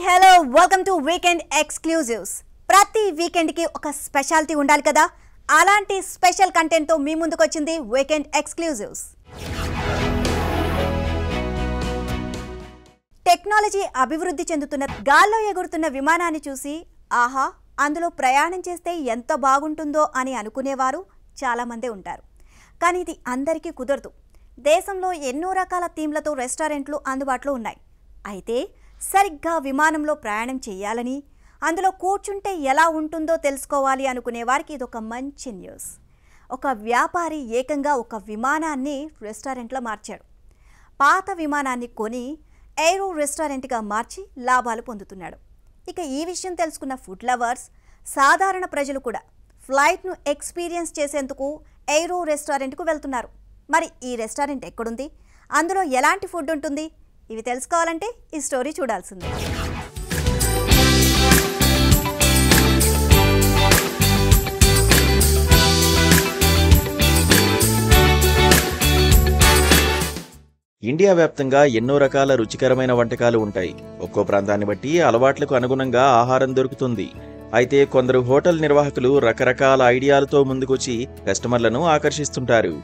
Hello welcome to weekend exclusives. ప్రతి weekend కి ఒక స్పెషాలిటీ ఉండాలి కదా, అలాంటి స్పెషల్ కంటెంట్ తో మీ ముందుకు వచ్చింది వీకెండ్ ఎక్స్క్లూజివ్స్. టెక్నాలజీ అభివృద్ధి చెందుతున్న గాల్లో ఎగురుతున్న విమానాన్ని చూసి ఆహా అందులో ప్రయాణం చేస్తే ఎంత బాగుంటుందో అని అనుకునేవారు చాలామందే ఉంటారు. కానీ ఇది అందరికీ కుదరదు. దేశంలో ఎన్నో రకాల థీమ్లతో రెస్టారెంట్లు అందుబాటులో ఉన్నాయి. అయితే సరిగ్గా విమానంలో ప్రయాణం చేయాలని, అందులో కూర్చుంటే ఎలా ఉంటుందో తెలుసుకోవాలి అనుకునే వారికి ఇదొక మంచి న్యూస్. ఒక వ్యాపారి ఏకంగా ఒక విమానాన్ని రెస్టారెంట్లో మార్చాడు. పాత విమానాన్ని కొని ఎయిరో రెస్టారెంట్గా మార్చి లాభాలు పొందుతున్నాడు. ఇక ఈ విషయం తెలుసుకున్న ఫుడ్ లవర్స్, సాధారణ ప్రజలు కూడా ఫ్లైట్ను ఎక్స్పీరియన్స్ చేసేందుకు ఎయిరో రెస్టారెంట్కు వెళ్తున్నారు. మరి ఈ రెస్టారెంట్ ఎక్కడుంది, అందులో ఎలాంటి ఫుడ్ ఉంటుంది, ఇవి తెలుసుకోవాలంటే ఈ స్టోరీ చూడాల్సిందే. ఇండియా వ్యాప్తంగా ఎన్నో రకాల రుచికరమైన వంటకాలు ఉంటాయి. ఒక్కో ప్రాంతాన్ని బట్టి అలవాట్లకు అనుగుణంగా ఆహారం దొరుకుతుంది. అయితే కొందరు హోటల్ నిర్వాహకులు రకరకాల ఐడియాలతో ముందుకొచ్చి కస్టమర్లను ఆకర్షిస్తుంటారు.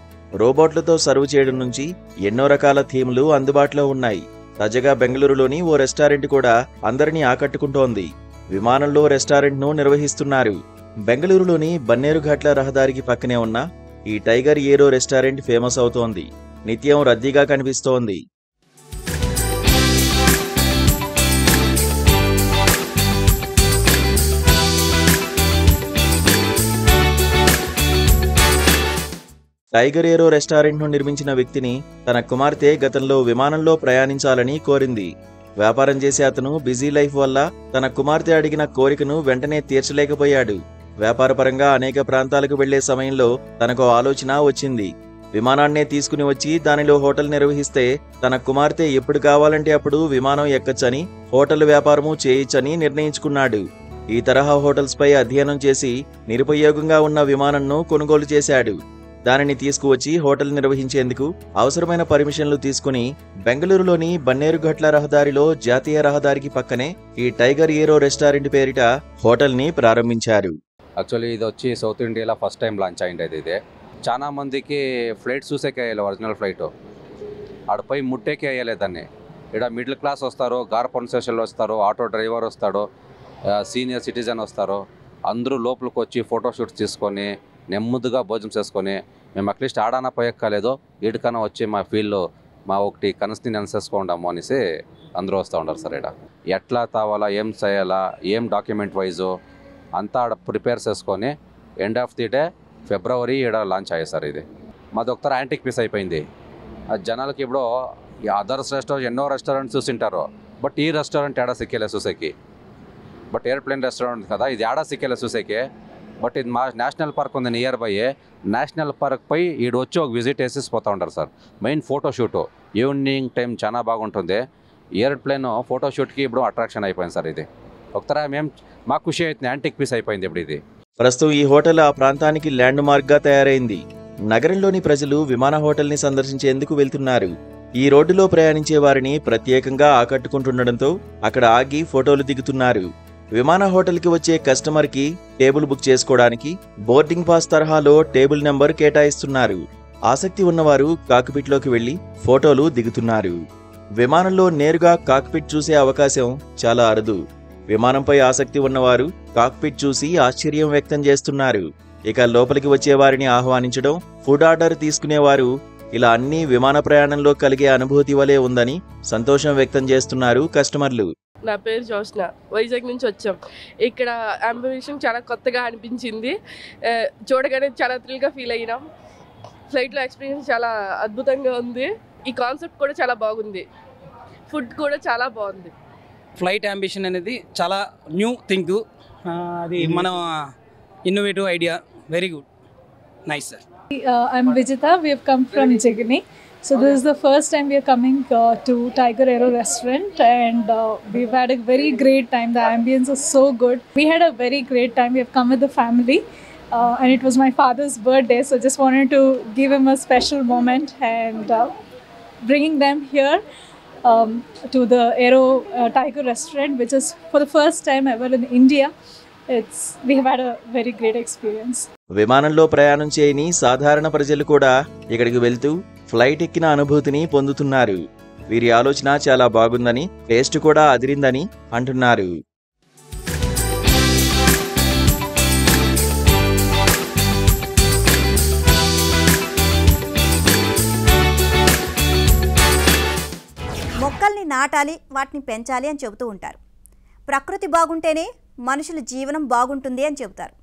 రోబోట్లతో సర్వ్ చేయడం నుంచి ఎన్నో రకాల థీమ్లు అందుబాటులో ఉన్నాయి. తాజాగా బెంగళూరులోని ఓ రెస్టారెంట్ కూడా అందరినీ ఆకట్టుకుంటోంది. విమానంలో రెస్టారెంట్ను నిర్వహిస్తున్నారు. బెంగళూరులోని బన్నేరుఘాట్ల రహదారికి పక్కనే ఉన్న ఈ టైగర్ ఏరో రెస్టారెంట్ ఫేమస్ అవుతోంది. నిత్యం రద్దీగా కనిపిస్తోంది. టైగర్ ఏరో రెస్టారెంట్ను నిర్మించిన వ్యక్తిని తన కుమార్తె గతంలో విమానంలో ప్రయాణించాలని కోరింది. వ్యాపారం చేసే అతను బిజీ లైఫ్ వల్ల తన కుమార్తె అడిగిన కోరికను వెంటనే తీర్చలేకపోయాడు. వ్యాపారపరంగా అనేక ప్రాంతాలకు వెళ్లే సమయంలో తనకు ఆలోచన వచ్చింది. విమానాన్నే తీసుకుని వచ్చి దానిలో హోటల్ నిర్వహిస్తే తన కుమార్తె ఎప్పుడు కావాలంటే అప్పుడు విమానం ఎక్కచ్చని, హోటల్ వ్యాపారము చేయొచ్చని నిర్ణయించుకున్నాడు. ఈ తరహా హోటల్స్ పై అధ్యయనం చేసి నిరుపయోగంగా ఉన్న విమానంను కొనుగోలు చేశాడు. దానిని తీసుకువచ్చి హోటల్ నిర్వహించేందుకు అవసరమైన పర్మిషన్లు తీసుకుని బెంగళూరులోని బన్నేరుఘట్ల రహదారిలో జాతీయ రహదారికి పక్కనే ఈ టైగర్ ఏరో రెస్టారెంట్ పేరిట హోటల్ ని ప్రారంభించారు. యాక్చువల్లీ ఇది వచ్చి సౌత్ ఇండియాలో ఫస్ట్ టైం లాంచ్ అయింది. ఇది చాలా మందికి ఫ్లైట్ చూసేకే అయ్యాలి, ఒరిజినల్ ఫ్లైట్ ఆడపై ముట్టేకే అయ్యలేదాన్ని. ఇక్కడ మిడిల్ క్లాస్ వస్తారు, గార్పన్ సోషల్ వస్తారు, ఆటో డ్రైవర్ వస్తాడు, సీనియర్ సిటిజన్ వస్తారు. అందరూ లోపలికి వచ్చి ఫోటోషూట్స్ తీసుకొని నెమ్మదిగా భోజనం చేసుకొని మేము అట్లీస్ట్ ఆడానా పోయక్కలేదు, వీటికన్నా వచ్చి మా ఫీల్డ్లో మా ఒకటి కనస్ని నెనసేసుకుంటాము అనేసి అందరూ వస్తూ ఉంటారు. సార్ ఇక్కడ ఎట్లా తావాలా, ఏం చేయాలా, ఏం డాక్యుమెంట్ వైజు అంతా ఆడ ప్రిపేర్ చేసుకొని ఎండ్ ఆఫ్ ది డే ఫిబ్రవరి ఈడ లాంచ్ అయ్యాయి సార్. ఇది మాది ఒకసారి యాంటిక్ పీస్ అయిపోయింది. జనాలకి ఇప్పుడు అదర్స్ రెస్టారెంట్ ఎన్నో రెస్టారెంట్స్ చూసింటారు, బట్ ఈ రెస్టారెంట్ ఏడా సిక్కేలే చూసేకి. బట్ ఎయిర్ప్లేన్ రెస్టారెంట్ కదా, ఇది ఏడా సిక్కేలే చూసేకి. బట్ ఇది మా నేషనల్ పార్క్ ఉంది నియర్ బై. నేషనల్ పార్క్ పై ఈడు వచ్చి ఒక విజిట్ వేసేసి పోతూ ఉంటారు sir. Main photoshoot evening time చాలా బాగుంటుంది. ఎయిర్ప్లేన్ ఫోటోషూట్కి ఇప్పుడు అట్రాక్షన్ అయిపోయింది సార్. ఇది ఒకసారి మేము మాకు ఖుషి అవుతుంది, యాంటిక్ పీస్ అయిపోయింది ఇప్పుడు ఇది. ప్రస్తుతం ఈ హోటల్ ఆ ప్రాంతానికి ల్యాండ్ మార్క్ గా తయారైంది. నగరంలోని ప్రజలు విమాన హోటల్ ని సందర్శించేందుకు వెళ్తున్నారు. ఈ రోడ్డులో ప్రయాణించే వారిని ప్రత్యేకంగా ఆకట్టుకుంటుండటంతో అక్కడ ఆగి ఫోటోలు దిగుతున్నారు. విమాన హోటల్కి వచ్చే కస్టమర్కి టేబుల్ బుక్ చేసుకోవడానికి బోర్డింగ్ పాస్ తరహాలో టేబుల్ నెంబర్ కేటాయిస్తున్నారు. ఆసక్తి ఉన్నవారు కాక్పిట్లోకి వెళ్లి ఫోటోలు దిగుతున్నారు. విమానంలో నేరుగా కాక్పిట్ చూసే అవకాశం చాలా అరుదు. విమానంపై ఆసక్తి ఉన్నవారు కాక్పిట్ చూసి ఆశ్చర్యం వ్యక్తం చేస్తున్నారు. ఇక లోపలికి వచ్చే వారిని ఆహ్వానించడం, ఫుడ్ ఆర్డర్ తీసుకునేవారు ఇలా అన్ని విమాన ప్రయాణంలో కలిగే అనుభూతి వలె ఉందని సంతోషం వ్యక్తం చేస్తున్నారు కస్టమర్లు. నా పేరు జోష్న, వైజాగ్ నుంచి వచ్చాం. ఇక్కడ అంబిషన్ చాలా కొత్తగా అనిపించింది. చూడగానే చాలా థ్రిల్గా ఫీల్ అయినాం. ఫ్లైట్లో ఎక్స్పీరియన్స్ చాలా అద్భుతంగా ఉంది. ఈ కాన్సెప్ట్ కూడా చాలా బాగుంది. ఫుడ్ కూడా చాలా బాగుంది. ఫ్లైట్ అంబిషన్ అనేది చాలా న్యూ థింక్. అది మన innovative idea. Very good, nice sir. I'm Vijita. We have come from Jigani. So this is the first time we are coming to Tiger Aero restaurant, and we've had a very great time. The ambience is so good. We had a very great time. We have come with the family, and it was my father's birthday, so just wanted to give him a special moment and bringing them here. to the Aero Tiger restaurant, which is for the first time ever in India. We have had a very great experience. విమానంలో ప్రయాణం చేయని సాధారణ ప్రజలు కూడా ఇక్కడికి వెళ్తూ flight ఎక్కిన అనుభూతిని పొందుతున్నారు. వీరి ఆలోచన చాలా బాగుందని, టేస్ట్ కూడా అదిరిందని అంటున్నారు. మొక్కల్ని నాటాలి, వాటిని పెంచాలి అని చెబుతూ ఉంటారు. ప్రకృతి బాగుంటేనే మనుషుల జీవనం బాగుంటుంది అని చెబుతారు.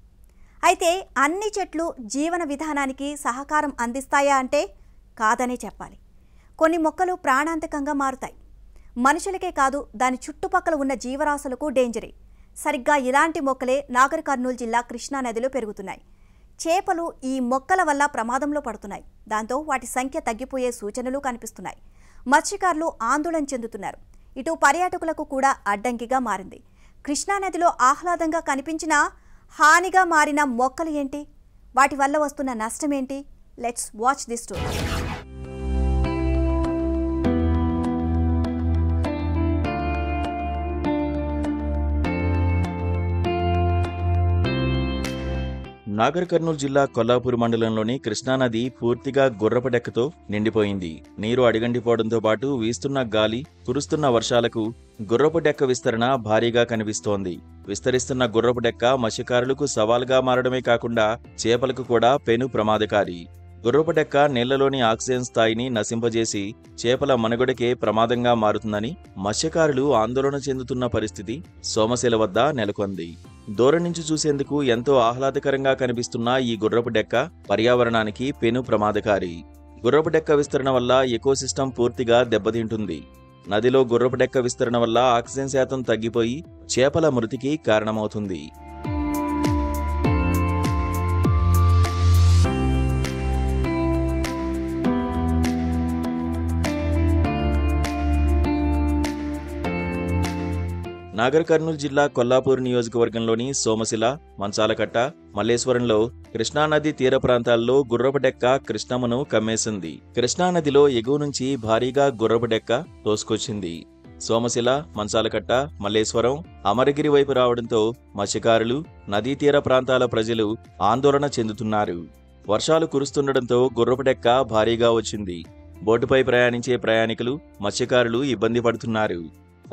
అయితే అన్ని చెట్లు జీవన విధానానికి సహకారం అందిస్తాయా అంటే కాదనే చెప్పాలి. కొన్ని మొక్కలు ప్రాణాంతకంగా మారుతాయి. మనుషులకే కాదు, దాని చుట్టుపక్కల ఉన్న జీవరాశులకు డేంజరే. సరిగ్గా ఇలాంటి మొక్కలే నాగర్ కర్నూలు జిల్లా కృష్ణా నదిలో పెరుగుతున్నాయి. చేపలు ఈ మొక్కల వల్ల ప్రమాదంలో పడుతున్నాయి. దాంతో వాటి సంఖ్య తగ్గిపోయే సూచనలు కనిపిస్తున్నాయి. మత్స్యకారులు ఆందోళన చెందుతున్నారు. ఇటు పర్యాటకులకు కూడా అడ్డంకిగా మారింది. కృష్ణానదిలో ఆహ్లాదంగా కనిపించినా హానిగా మారిన మొక్కలు ఏంటి? వాటి వల్ల వస్తున్న నష్టమేంటి? Let's watch this story. Nagar Kurnool జిల్లా కొల్లాపూర్ మండలంలోని కృష్ణానది పూర్తిగా గుర్రపుడెక్కతో నిండిపోయింది. నీరు అడిగంటిపోవడంతో పాటు వీస్తున్న గాలి, కురుస్తున్న వర్షాలకు గుర్రపుడెక్క విస్తరణ భారీగా కనిపిస్తోంది. విస్తరిస్తున్న గుర్రపుడెక్క మత్స్యకారులకు సవాల్గా మారడమే కాకుండా చేపలకు కూడా పెను ప్రమాదకారి. గుర్రపుడెక్క నీళ్లలోని ఆక్సిజన్ స్థాయిని నశింపజేసి చేపల మనుగడకే ప్రమాదంగా మారుతుందని మత్స్యకారులు ఆందోళన చెందుతున్న పరిస్థితి సోమశిల వద్ద నెలకొంది. దూరం నుంచి చూసేందుకు ఎంతో ఆహ్లాదకరంగా కనిపిస్తున్న ఈ గుర్రపుడెక్క పర్యావరణానికి పెను ప్రమాదకారి. గుర్రపుడెక్క విస్తరణ వల్ల ఎకోసిస్టమ్ పూర్తిగా దెబ్బతింటుంది. నదిలో గుర్రపుడెక్క విస్తరణ వల్ల ఆక్సిజన్ శాతం తగ్గిపోయి చేపల మృతికి కారణమవుతుంది. నాగర్ కర్నూలు జిల్లా కొల్లాపూర్ నియోజకవర్గంలోని సోమశిల, మంచాలకట్ట, మల్లేశ్వరంలో కృష్ణానది తీర ప్రాంతాల్లో గుర్రపుడెక్క కృష్ణమ్మను కమ్మేసింది. కృష్ణానదిలో ఎగువ నుంచి భారీగా గుర్రపుడెక్క తోసుకొచ్చింది. సోమశిల, మంచాలకట్ట, మల్లేశ్వరం, అమరగిరి వైపు రావడంతో మత్స్యకారులు, నదీ తీర ప్రాంతాల ప్రజలు ఆందోళన చెందుతున్నారు. వర్షాలు కురుస్తుండటంతో గుర్రపుడెక్క భారీగా వచ్చింది. బోటుపై ప్రయాణించే ప్రయాణికులు, మత్స్యకారులు ఇబ్బంది పడుతున్నారు.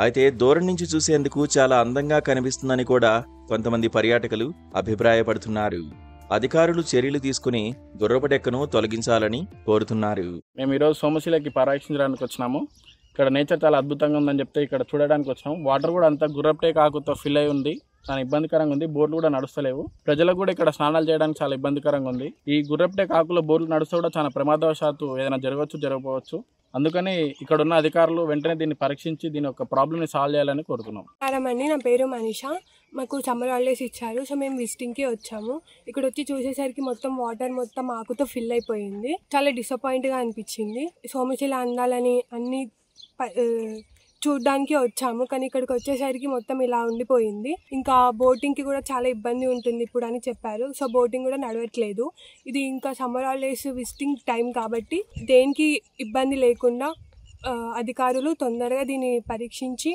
అయితే దూరం నుంచి చూసేందుకు చాలా అందంగా కనిపిస్తుందని కూడా కొంతమంది పర్యాటకులు అభిప్రాయపడుతున్నారు. అధికారులు చర్యలు తీసుకుని గుర్రపుడెక్కను తొలగించాలని కోరుతున్నారు. మేము ఈరోజు సోమశిలకి పర్యవేక్షించడానికి వచ్చినాము. ఇక్కడ నేచర్ చాలా అద్భుతంగా ఉందని చెప్తే ఇక్కడ చూడడానికి వచ్చినాము. వాటర్ కూడా అంతా గుర్రపుడెక్క ఆకుతో ఫిల్ అయి ఉంది. చాలా ఇబ్బందికరంగా ఉంది. బోర్లు కూడా నడుస్తలేవు. ప్రజలకు కూడా ఇక్కడ స్నానాలు చేయడానికి చాలా ఇబ్బందికరంగా ఉంది. ఈ గుర్రపుడెక్క ఆకులో బోర్లు నడుస్తూ కూడా చాలా ప్రమాదవశాత్తు ఏదైనా జరగకపోవచ్చు. అందుకని ఇక్కడ ఉన్న అధికారులు వెంటనే దీన్ని పరీక్షించి దీని యొక్క ప్రాబ్లమ్ని సాల్వ్ చేయాలని కోరుతున్నాం. అండి, నా పేరు మనీషా. మాకు సమ్మర్ హాలిడేస్ ఇచ్చారు. సో మేము విజిటింగ్కి వచ్చాము. ఇక్కడ వచ్చి చూసేసరికి మొత్తం వాటర్ మొత్తం ఆకుతో ఫిల్ అయిపోయింది. చాలా డిసప్పాయింట్గా అనిపించింది. సోమశిల అందాలని అన్ని చూడ్డానికి వచ్చాము, కానీ ఇక్కడికి వచ్చేసరికి మొత్తం ఇలా ఉండిపోయింది. ఇంకా బోటింగ్కి కూడా చాలా ఇబ్బంది ఉంటుంది ఇప్పుడు అని చెప్పారు. సో బోటింగ్ కూడా నడవట్లేదు. ఇది ఇంకా సమ్మర్ హాలిడేస్ విజిటింగ్ టైం కాబట్టి దేనికి ఇబ్బంది లేకుండా అధికారులు తొందరగా దీన్ని పరీక్షించి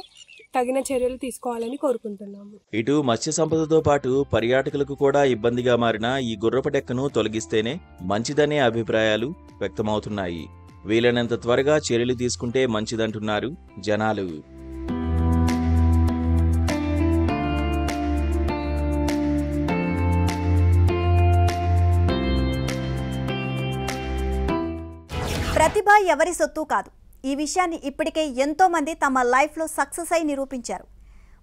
తగిన చర్యలు తీసుకోవాలని కోరుకుంటున్నాము. ఇటు మత్స్య సంపదతో పాటు పర్యాటకులకు కూడా ఇబ్బందిగా మారిన ఈ గుర్రపుడెక్కను తొలగిస్తేనే మంచిదనే అభిప్రాయాలు వ్యక్తమవుతున్నాయి. వీలైనంత త్వరగా చర్యలు తీసుకుంటే మంచిదంటున్నారు జనాలు. ప్రతిభ ఎవరి సొత్తు కాదు. ఈ విషయాన్ని ఇప్పటికే ఎంతో మంది తమ లైఫ్లో సక్సెస్ అయి నిరూపించారు.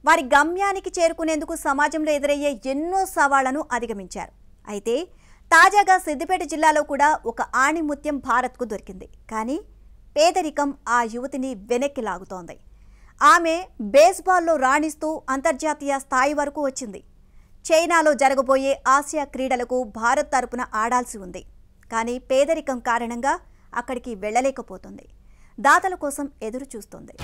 వారి గమ్యానికి చేరుకునేందుకు సమాజంలో ఎదురయ్యే ఎన్నో సవాళ్లను అధిగమించారు. అయితే తాజాగా సిద్దిపేట జిల్లాలో కూడా ఒక ఆణిముత్యం భారత్కు దొరికింది. కానీ పేదరికం ఆ యువతిని వెనక్కి లాగుతోంది. ఆమె బేస్బాల్లో రాణిస్తూ అంతర్జాతీయ స్థాయి వరకు వచ్చింది. చైనాలో జరగబోయే ఆసియా క్రీడలకు భారత్ తరపున ఆడాల్సి ఉంది. కానీ పేదరికం కారణంగా అక్కడికి వెళ్ళలేకపోతుంది. దాతల కోసం ఎదురు చూస్తోంది.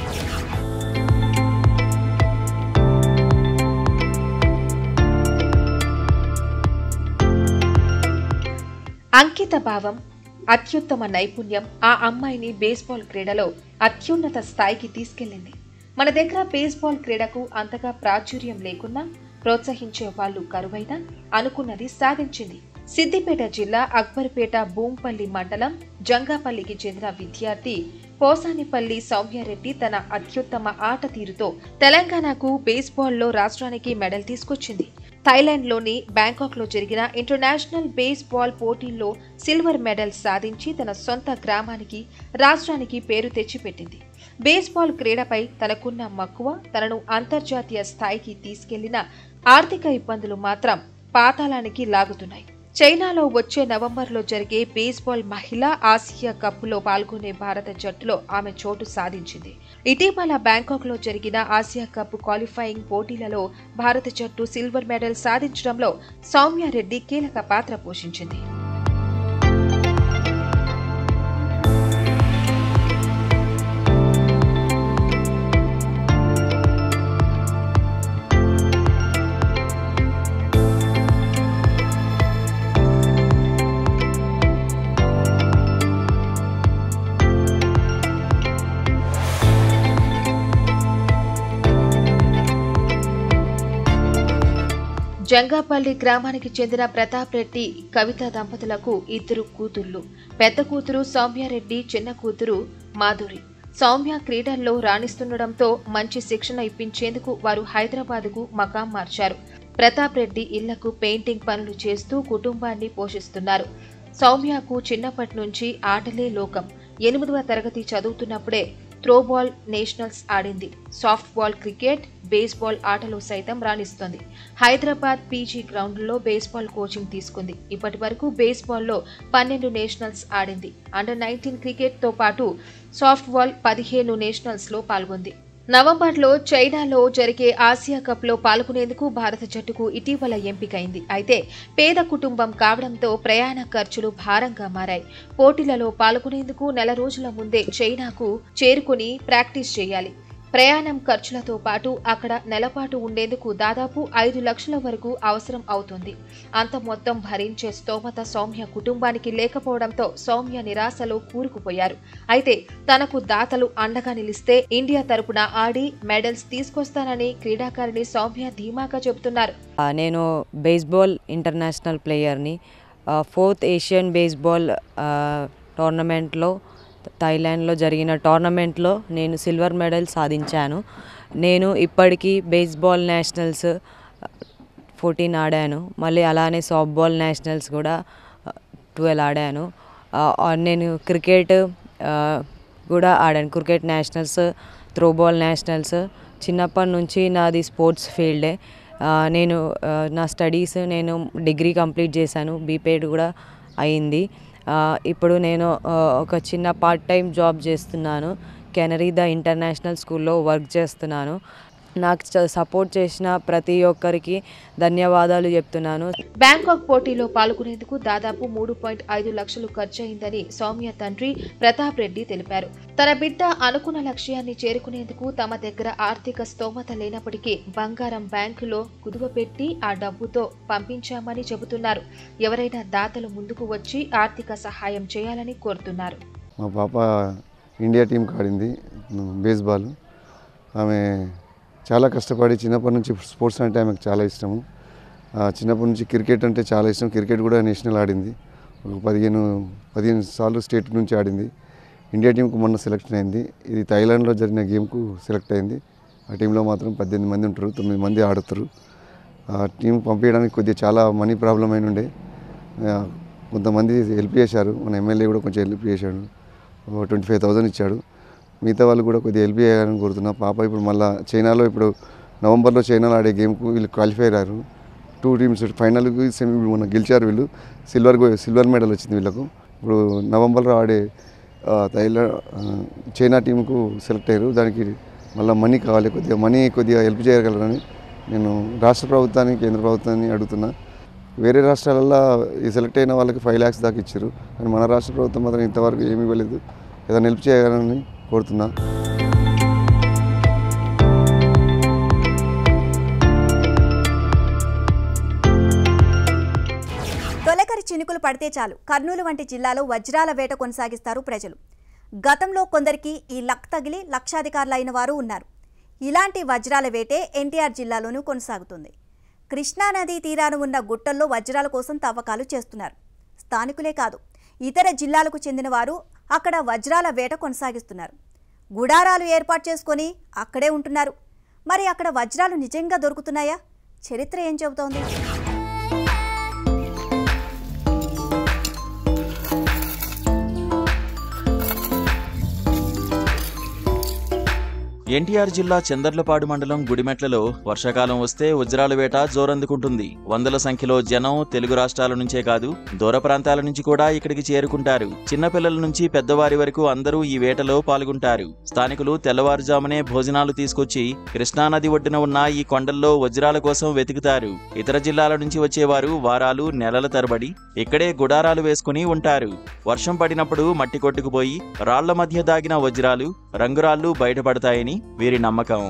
అంకిత భావం, అత్యుత్తమ నైపుణ్యం ఆ అమ్మాయిని బేస్బాల్ క్రీడలో అత్యున్నత స్థాయికి తీసుకెళ్లింది. మన దగ్గర బేస్బాల్ క్రీడకు అంతగా ప్రాచుర్యం లేకున్నా, ప్రోత్సహించే వాళ్ళు కరువైనా అనుకున్నది సాధించింది. సిద్దిపేట జిల్లా అక్బర్పేట భూంపల్లి మండలం జంగాపల్లికి చెందిన విద్యార్థి పోసానిపల్లి సౌమ్యారెడ్డి తన అత్యుత్తమ ఆట తీరుతో తెలంగాణకు బేస్బాల్లో రాష్ట్రానికి మెడల్ తీసుకొచ్చింది. థాయిలాండ్లోని బ్యాంకాక్లో జరిగిన ఇంటర్నేషనల్ బేస్బాల్ పోటీల్లో సిల్వర్ మెడల్ సాధించి తన సొంత గ్రామానికి, రాష్ట్రానికి పేరు తెచ్చిపెట్టింది. బేస్బాల్ క్రీడపై తనకున్న మక్కువ తనను అంతర్జాతీయ స్థాయికి తీసుకెళ్లిన ఆర్థిక ఇబ్బందులు మాత్రం పాతాళానికి లాగుతున్నాయి. చైనాలో వచ్చే నవంబర్లో జరిగే బేస్బాల్ మహిళా ఆసియా కప్లో పాల్గొనే భారత జట్టులో ఆమె చోటు సాధించింది. ఇటీవల బ్యాంకాక్లో జరిగిన ఆసియా కప్ క్వాలిఫైయింగ్ పోటీలలో భారత జట్టు సిల్వర్ మెడల్ సాధించడంలో సౌమ్యారెడ్డి కీలక పాత్ర పోషించింది. జంగాపల్లి గ్రామానికి చెందిన ప్రతాప్ రెడ్డి, కవిత దంపతులకు 2 కూతుళ్లు. పెద్ద కూతురు సౌమ్యారెడ్డి, చిన్న కూతురు మాధురి. సౌమ్య క్రీడల్లో రాణిస్తుండటంతో మంచి శిక్షణ ఇప్పించేందుకు వారు హైదరాబాద్కు మకాం మార్చారు. ప్రతాప్ రెడ్డి ఇళ్లకు పెయింటింగ్ పనులు చేస్తూ కుటుంబాన్ని పోషిస్తున్నారు. సౌమ్యకు చిన్నప్పటి నుంచి ఆటలే లోకం. 8వ తరగతి చదువుతున్నప్పుడే త్రోబాల్ నేషనల్స్ ఆడింది. సాఫ్ట్ బాల్, క్రికెట్, బేస్బాల్ ఆటలో సైతం రాణిస్తోంది. హైదరాబాద్ పీజీ గ్రౌండ్లో బేస్బాల్ కోచింగ్ తీసుకుంది. ఇప్పటి వరకు బేస్బాల్లో 12 నేషనల్స్ ఆడింది. అండర్-19 క్రికెట్తో పాటు సాఫ్ట్ బాల్ 15 నేషనల్స్లో పాల్గొంది. నవంబర్లో చైనాలో జరిగే ఆసియా కప్లో పాల్గొనేందుకు భారత జట్టుకు ఇటీవల ఎంపికైంది. అయితే పేద కుటుంబం కావడంతో ప్రయాణ ఖర్చులు భారంగా మారాయి. పోటీలలో పాల్గొనేందుకు నెల రోజుల ముందే చైనాకు చేరుకుని ప్రాక్టీస్ చేయాలి. ప్రయాణం ఖర్చులతో పాటు అక్కడ నెలపాటు ఉండేందుకు దాదాపు 5 లక్షల వరకు అవసరం అవుతుంది. అంత మొత్తం భరించే స్తోమత సౌమ్య కుటుంబానికి లేకపోవడంతో సౌమ్య నిరాశలో కూరుకుపోయారు. అయితే తనకు దాతలు అండగా నిలిస్తే ఇండియా తరపున ఆడి మెడల్స్ తీసుకొస్తానని క్రీడాకారిణి సౌమ్య ధీమాగా చెబుతున్నారు. నేను బేస్బాల్ ఇంటర్నేషనల్ ప్లేయర్ని. 4th ఏషియన్ బేస్బాల్ టోర్నమెంట్లో, థాయిలాండ్లో జరిగిన టోర్నమెంట్లో నేను సిల్వర్ మెడల్ సాధించాను. నేను ఇప్పటికీ బేస్బాల్ నేషనల్స్ 14 ఆడాను. మళ్ళీ అలానే సాఫ్ట్ బాల్ నేషనల్స్ కూడా 12 ఆడాను. నేను క్రికెట్ కూడా ఆడాను. Cricket nationals, throwball nationals. చిన్నప్పటి నుంచి నాది స్పోర్ట్స్ ఫీల్డే. నేను నా స్టడీస్ నేను డిగ్రీ కంప్లీట్ చేశాను. బీపీఎడ్ కూడా అయింది. ఇప్పుడు నేను ఒక చిన్న పార్ట్ టైం జాబ్ చేస్తున్నాను. కెనరీ ద ఇంటర్నేషనల్ స్కూల్లో వర్క్ చేస్తున్నాను. నాకు సపోర్ట్ చేసిన ప్రతి ఒక్కరికి ధన్యవాదాలు చెప్తున్నాను. బ్యాంకాక్ పోటీలో పాల్గొనేందుకు దాదాపు 3.5 లక్షలు ఖర్చయిందని సౌమ్య తండ్రి ప్రతాప్ రెడ్డి తెలిపారు. తన బిడ్డ అనుకున్న లక్ష్యాన్ని చేరుకునేందుకు తమ దగ్గర ఆర్థిక స్తోమత లేనప్పటికీ బంగారం బ్యాంకులో కుదువపెట్టి ఆ డబ్బుతో పంపించామని చెబుతున్నారు. ఎవరైనా దాతలు ముందుకు వచ్చి ఆర్థిక సహాయం చేయాలని కోరుతున్నారు. మా పాప ఇండియా టీంకి ఆడింది బేస్బాల్. ఆమె చాలా కష్టపడి చిన్నప్పటి నుంచి స్పోర్ట్స్ అంటే ఆమెకు చాలా ఇష్టము. చిన్నప్పటి నుంచి క్రికెట్ అంటే చాలా ఇష్టం. క్రికెట్ కూడా నేషనల్ ఆడింది. ఒక 15 సార్లు స్టేట్ నుంచి ఆడింది. ఇండియా టీంకు మొన్న సెలెక్షన్ అయింది. ఇది థాయిలాండ్లో జరిగిన గేమ్కు సెలెక్ట్ అయింది. ఆ టీంలో మాత్రం 18 మంది ఉంటారు, 9 మంది ఆడుతారు. ఆ టీం పంపించడానికి కొద్దిగా చాలా మనీ ప్రాబ్లం అయిన ఉండే. కొంతమంది హెల్ప్ చేశారు. మన ఎమ్మెల్యే కూడా కొంచెం హెల్ప్ చేశాడు. 25,000 ఇచ్చాడు. మిగతా వాళ్ళు కూడా కొద్దిగా హెల్ప్ చేయాలని కోరుతున్నా. పాప ఇప్పుడు మళ్ళీ చైనాలో, ఇప్పుడు నవంబర్లో చైనాలో ఆడే గేమ్కు వీళ్ళు క్వాలిఫై అయ్యారు. 2 టీమ్స్ ఫైనల్కి సెమీ మొన్న గెలిచారు. వీళ్ళు సిల్వర్ మెడల్ వచ్చింది వీళ్ళకు. ఇప్పుడు నవంబర్లో ఆడే చైనా టీంకు సెలెక్ట్ అయ్యారు. దానికి మళ్ళీ మనీ కావాలి. కొద్దిగా హెల్ప్ చేయగలరని నేను రాష్ట్ర ప్రభుత్వాన్ని, కేంద్ర ప్రభుత్వాన్ని అడుగుతున్నా. వేరే రాష్ట్రాలలో ఈ సెలెక్ట్ అయిన వాళ్ళకి 5 lakhs దాకా ఇచ్చారు. కానీ మన రాష్ట్ర ప్రభుత్వం మాత్రం ఇంతవరకు ఏమీ ఇవ్వలేదు. ఏదైనా హెల్ప్ చేయగలరని కోరుతున్నా. తొలకరి చినుకులు పడితే చాలు కర్నూలు వంటి జిల్లాలో వజ్రాల వేట కొనసాగిస్తారు ప్రజలు. గతంలో కొందరికి ఈ లక్ తగిలి లక్షాధికారులైన వారు ఉన్నారు. ఇలాంటి వజ్రాల వేటే ఎన్టీఆర్ జిల్లాలోనూ కొనసాగుతుంది. కృష్ణానదీ తీరాన ఉన్న గుట్టల్లో వజ్రాల కోసం తవ్వకాలు చేస్తున్నారు. స్థానికులే కాదు, ఇతర జిల్లాలకు చెందిన వారు అక్కడ వజ్రాల వేట కొనసాగిస్తున్నారు. గుడారాలు ఏర్పాటు చేసుకొని అక్కడే ఉంటున్నారు. మరి అక్కడ వజ్రాలు నిజంగా దొరుకుతున్నాయా? చరిత్ర ఏం చెబుతోంది? ఎన్టీఆర్ జిల్లా చందర్లపాడు మండలం గుడిమెట్లలో వర్షాకాలం వస్తే వజ్రాల వేట జోరందుకుంటుంది. వందల సంఖ్యలో జనం తెలుగు రాష్ట్రాల నుంచే కాదు దూర ప్రాంతాల నుంచి కూడా ఇక్కడికి చేరుకుంటారు. చిన్నపిల్లల నుంచి పెద్దవారి వరకు అందరూ ఈ వేటలో పాల్గొంటారు. స్థానికులు తెల్లవారుజామునే భోజనాలు తీసుకొచ్చి కృష్ణానది ఒడ్డున ఉన్న ఈ కొండల్లో వజ్రాల కోసం వెతుకుతారు. ఇతర జిల్లాల నుంచి వచ్చేవారు వారాలు నెలల తరబడి ఇక్కడే గుడారాలు వేసుకుని ఉంటారు. వర్షం పడినప్పుడు మట్టి కొట్టుకుపోయి రాళ్ల మధ్య దాగిన వజ్రాలు రంగురాళ్లు బయటపడతాయని వీరి నమ్మకం.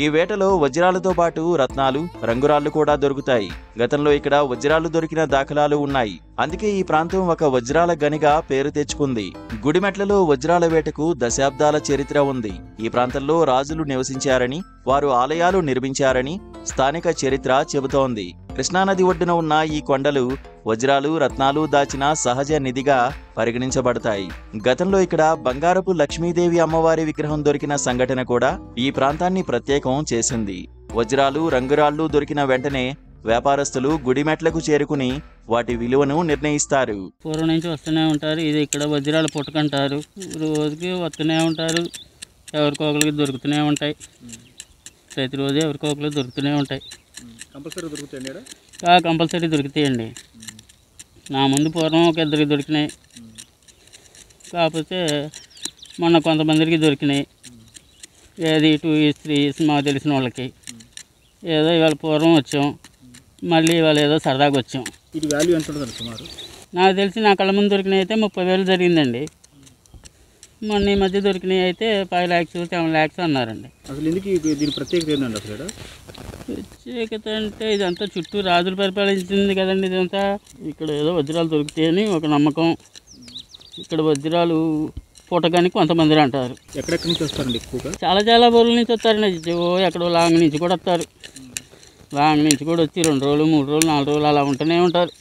ఈ వేటలో వజ్రాలతో పాటు రత్నాలు రంగురాళ్లు కూడా దొరుకుతాయి. గతంలో ఇక్కడ వజ్రాలు దొరికిన దాఖలాలు ఉన్నాయి. అందుకే ఈ ప్రాంతం ఒక వజ్రాల గనిగా పేరు తెచ్చుకుంది. గుడిమెట్లలో వజ్రాల వేటకు దశాబ్దాల చరిత్ర ఉంది. ఈ ప్రాంతంలో రాజులు నివసించారని, వారు ఆలయాలు నిర్మించారని స్థానిక చరిత్ర చెబుతోంది. కృష్ణానది ఒడ్డున ఉన్న ఈ కొండలు వజ్రాలు రత్నాలు దాచిన సహజ నిధిగా పరిగణించబడతాయి. గతంలో ఇక్కడ బంగారపు లక్ష్మీదేవి అమ్మవారి విగ్రహం దొరికిన సంఘటన కూడా ఈ ప్రాంతాన్ని ప్రత్యేకం చేసింది. వజ్రాలు రంగురాళ్లు దొరికిన వెంటనే వ్యాపారస్తులు గుడిమెట్లకు చేరుకుని వాటి విలువను నిర్ణయిస్తారు. పూర్వం నుంచి వస్తూనే ఉంటారు. ఇది ఇక్కడ వజ్రాలు పుట్టుకుంటారు. రోజుకి వస్తూనే ఉంటారు. ఎవరికొకరికి దొరుకుతూనే ఉంటాయి. ప్రతిరోజు ఎవరికొకరికి దొరుకుతూనే ఉంటాయి. కంపల్సరీ దొరుకుతాయండి? కంపల్సరీ దొరుకుతాయండి. నా ముందు పూర్వం ఒక ఇద్దరికి దొరికినాయి. కాకపోతే మొన్న కొంతమందికి దొరికినాయి. ఏది 2 years 3 years మాకు తెలిసిన వాళ్ళకి. ఏదో ఇవాళ పూర్వం వచ్చాం, మళ్ళీ ఇవాళ ఏదో సరదాగా వచ్చాం. ఇది వాల్యూ ఎంత ఉంటుంది సుమారు? నాకు తెలిసి నా కళ్ళ ముందు దొరికినాయి అయితే 30,000 జరిగిందండి. మొన్న ఈ మధ్య దొరికినాయి అయితే 5 lakhs 7 lakhs అన్నారండి. అసలు ఎందుకు దీని ప్రత్యేకత ఏంటండి? అసలు ప్రత్యేకత అంటే ఇదంతా చుట్టూ రాజులు పరిపాలించింది కదండి. ఇదంతా ఇక్కడ ఏదో వజ్రాలు దొరుకుతాయని ఒక నమ్మకం. ఇక్కడ వజ్రాలు పుట్టగానికి కొంతమంది అంటారు. ఎక్కడెక్కడి నుంచి వస్తారండి ఎక్కువగా? చాలా ఊర్ల నుంచి వస్తారండి. ఎక్కడో లాంగ్ నుంచి కూడా వస్తారు. లాంగ్ నుంచి కూడా వచ్చి 2 రోజులు 3 రోజులు 4 రోజులు అలా ఉంటూనే ఉంటారు.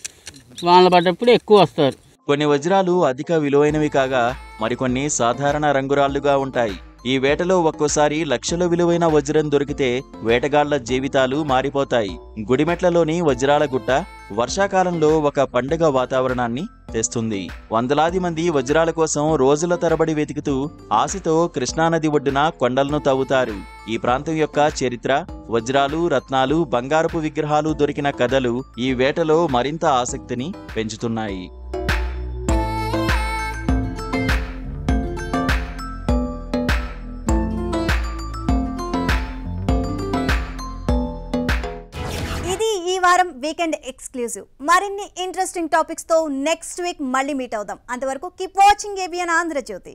వాళ్ళ పడ్డప్పుడు ఎక్కువ వస్తారు. కొన్ని వజ్రాలు అధిక విలువైనవి కాగా మరికొన్ని సాధారణ రంగురాళ్లుగా ఉంటాయి. ఈ వేటలో ఒక్కోసారి లక్షల విలువైన వజ్రం దొరికితే వేటగాళ్ల జీవితాలు మారిపోతాయి. గుడిమెట్లలోని వజ్రాల గుట్ట వర్షాకాలంలో ఒక పండుగ వాతావరణాన్ని తెస్తుంది. వందలాది మంది వజ్రాల కోసం రోజుల తరబడి వెతుకుతూ ఆశతో కృష్ణానది ఒడ్డున కొండలను తవ్వుతారు. ఈ ప్రాంతం యొక్క చరిత్ర, వజ్రాలు రత్నాలు బంగారపు విగ్రహాలు దొరికిన కథలు ఈ వేటలో మరింత ఆసక్తిని పెంచుతున్నాయి. ఈ వారం వీకెండ్ ఎక్స్క్లూజివ్. మరిన్ని ఇంట్రెస్టింగ్ టాపిక్స్ తో నెక్స్ట్ వీక్ మళ్ళీ మీట్ అవుదాం. అంతవరకు కీప్ వాచింగ్ ABN ఆంధ్రజ్యోతి.